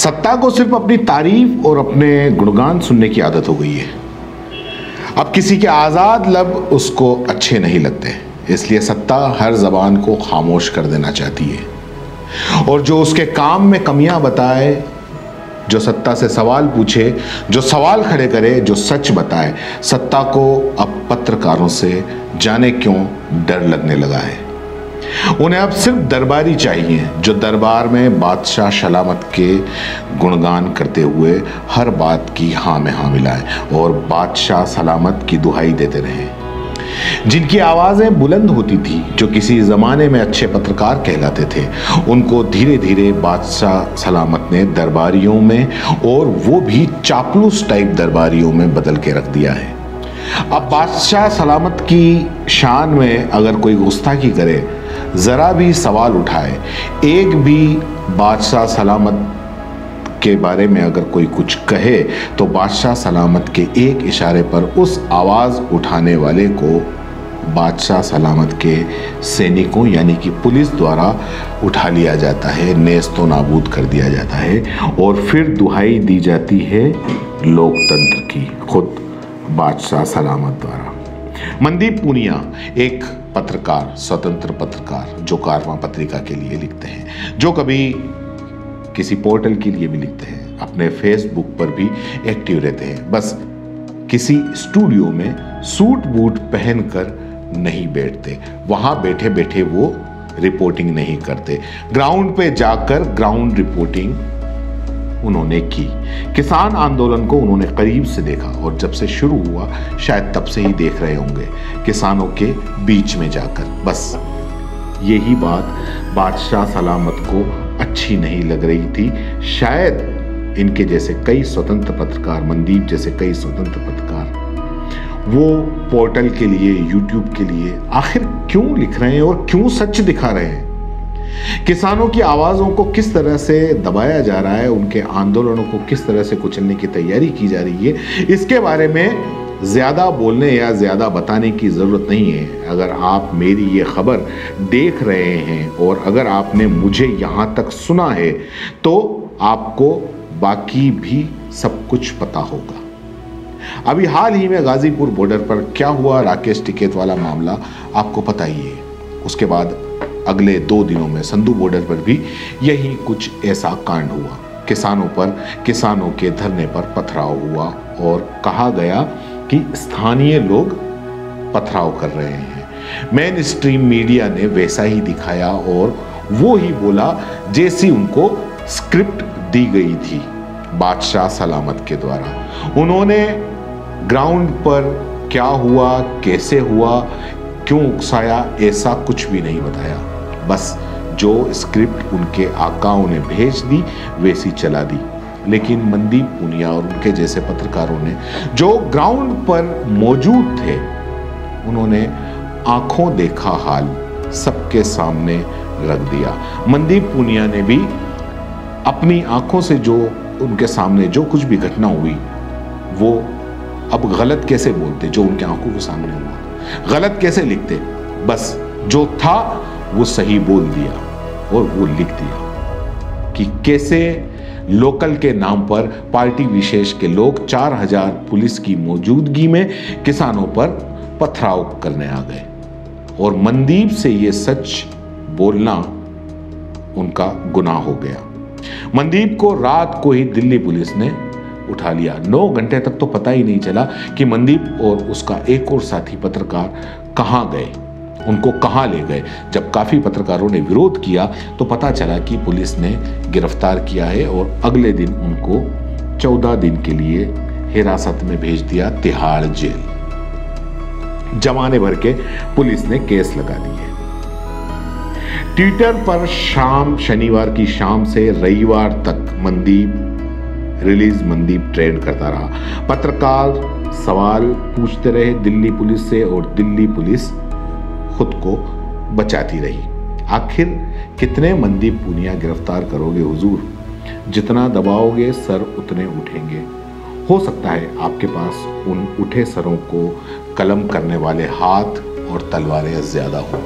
सत्ता को सिर्फ अपनी तारीफ और अपने गुणगान सुनने की आदत हो गई है। अब किसी के आज़ाद लब उसको अच्छे नहीं लगते, इसलिए सत्ता हर जबान को खामोश कर देना चाहती है। और जो उसके काम में कमियां बताए, जो सत्ता से सवाल पूछे, जो सवाल खड़े करे, जो सच बताए, सत्ता को अब पत्रकारों से जाने क्यों डर लगने लगा है। उन्हें अब सिर्फ दरबारी चाहिए, जो दरबार में बादशाह सलामत के गुणगान करते हुए हर बात की हाँ में हाँ मिलाए और बादशाह सलामत की दुहाई देते रहे। जिनकी आवाज़ें बुलंद होती थी, जो किसी ज़माने में अच्छे पत्रकार कहलाते थे, उनको धीरे धीरे बादशाह सलामत ने दरबारियों में, और वो भी चापलूस टाइप दरबारियों में बदल के रख दिया है। अब बादशाह सलामत की शान में अगर कोई गुस्ताखी करे, ज़रा भी सवाल उठाए, एक भी बादशाह सलामत के बारे में अगर कोई कुछ कहे, तो बादशाह सलामत के एक इशारे पर उस आवाज़ उठाने वाले को बादशाह सलामत के सैनिकों यानी कि पुलिस द्वारा उठा लिया जाता है, नेस्तो नाबूद कर दिया जाता है और फिर दुहाई दी जाती है लोकतंत्र की, खुद बादशाह सलामत द्वारा। मनदीप पूनिया एक पत्रकार, स्वतंत्र पत्रकार, जो कारवां पत्रिका के लिए लिखते हैं, जो कभी किसी पोर्टल के लिए भी लिखते हैं, अपने फेसबुक पर भी एक्टिव रहते हैं। बस किसी स्टूडियो में सूट बूट पहनकर नहीं बैठते, वहां बैठे बैठे वो रिपोर्टिंग नहीं करते, ग्राउंड पे जाकर ग्राउंड रिपोर्टिंग उन्होंने की। किसान आंदोलन को उन्होंने करीब से देखा और जब से शुरू हुआ शायद तब से ही देख रहे होंगे, किसानों के बीच में जाकर। बस यही बात बादशाह सलामत को अच्छी नहीं लग रही थी। शायद इनके जैसे कई स्वतंत्र पत्रकार, मनदीप जैसे कई स्वतंत्र पत्रकार, वो पोर्टल के लिए, यूट्यूब के लिए आखिर क्यों लिख रहे हैं और क्यों सच दिखा रहे हैं। किसानों की आवाज़ों को किस तरह से दबाया जा रहा है, उनके आंदोलनों को किस तरह से कुचलने की तैयारी की जा रही है, इसके बारे में ज़्यादा बोलने या ज़्यादा बताने की ज़रूरत नहीं है। अगर आप मेरी ये खबर देख रहे हैं और अगर आपने मुझे यहाँ तक सुना है, तो आपको बाकी भी सब कुछ पता होगा। अभी हाल ही में गाजीपुर बॉर्डर पर क्या हुआ, राकेश टिकैत वाला मामला आपको पता ही है। उसके बाद अगले 2 दिनों में संधू बॉर्डर पर भी यही कुछ ऐसा कांड हुआ। किसानों के धरने पर पथराव हुआ और कहा गया कि स्थानीय लोग पथराव कर रहे हैं। मेन स्ट्रीम मीडिया ने वैसा ही दिखाया और वो ही बोला जैसी उनको स्क्रिप्ट दी गई थी बादशाह सलामत के द्वारा। उन्होंने ग्राउंड पर क्या हुआ, कैसे हुआ, क्यों उकसाया, ऐसा कुछ भी नहीं बताया। बस जो स्क्रिप्ट उनके आकाओं ने भेज दी वैसी चला दी। लेकिन मनदीप पूनिया और उनके जैसे पत्रकारों ने, जो ग्राउंड पर मौजूद थे, उन्होंने आंखों देखा हाल सबके सामने रख दिया। मनदीप पूनिया ने भी अपनी आंखों से जो उनके सामने जो कुछ भी घटना हुई, वो अब गलत कैसे बोलते, जो उनके आंखों के सामने हुआ, गलत कैसे लिखते, बस जो था वो सही बोल दिया और वो लिख दिया कि कैसे लोकल के नाम पर पार्टी विशेष के लोग 4000 पुलिस की मौजूदगी में किसानों पर पथराव करने आ गए। और मनदीप से ये सच बोलना उनका गुनाह हो गया। मनदीप को रात को ही दिल्ली पुलिस ने उठा लिया। 9 घंटे तक तो पता ही नहीं चला कि मनदीप और उसका एक और साथी पत्रकार कहाँ गए, उनको कहाँ ले गए। जब काफ़ी पत्रकारों ने विरोध किया तो पता चला कि पुलिस ने गिरफ्तार किया है और अगले दिन उनको 14 दिन के लिए हिरासत में भेज दिया, तिहाड़ जेल। जमाने भर के पुलिस ने केस लगा दिए। ट्विटर पर शनिवार की शाम से रविवार तक मनदीप ट्रेंड करता रहा। पत्रकार सवाल पूछते रहे दिल्ली पुलिस से और दिल्ली पुलिस खुद को बचाती रही। आखिर कितने मनदीप पूनिया गिरफ्तार करोगे हुजूर? जितना दबाओगे सर उतने उठेंगे। हो सकता है आपके पास उन उठे सरों को कलम करने वाले हाथ और तलवारें ज्यादा हो,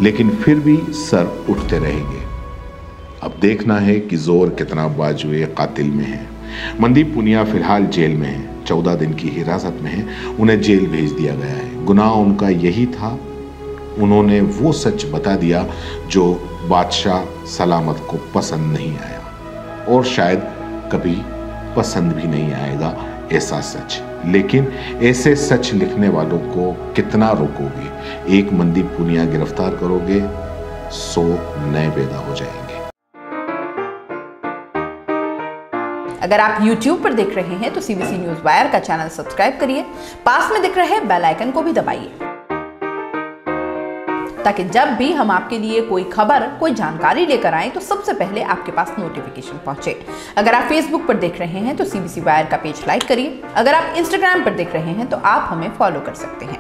लेकिन फिर भी सर उठते रहेंगे। अब देखना है कि जोर कितना बाजुए कातिल में है। मनदीप पुनिया फिलहाल जेल में है, 14 दिन की हिरासत में है। उन्हें जेल भेज दिया गया है। गुनाह उनका यही था, उन्होंने वो सच बता दिया जो बादशाह सलामत को पसंद नहीं आया और शायद कभी पसंद भी नहीं आएगा ऐसा सच। लेकिन ऐसे सच लिखने वालों को कितना रोकोगे? एक मनदीप पुनिया गिरफ्तार करोगे, 100 नए पैदा हो जाएंगे। अगर आप YouTube पर देख रहे हैं तो CBC न्यूज़ वायर का चैनल सब्सक्राइब करिए, पास में दिख रहे बेल आइकन को भी दबाइए, ताकि जब भी हम आपके लिए कोई खबर, कोई जानकारी लेकर आए तो सबसे पहले आपके पास नोटिफिकेशन पहुंचे। अगर आप Facebook पर देख रहे हैं तो CBC वायर का पेज लाइक करिए। अगर आप Instagram पर देख रहे हैं तो आप हमें फॉलो कर सकते हैं।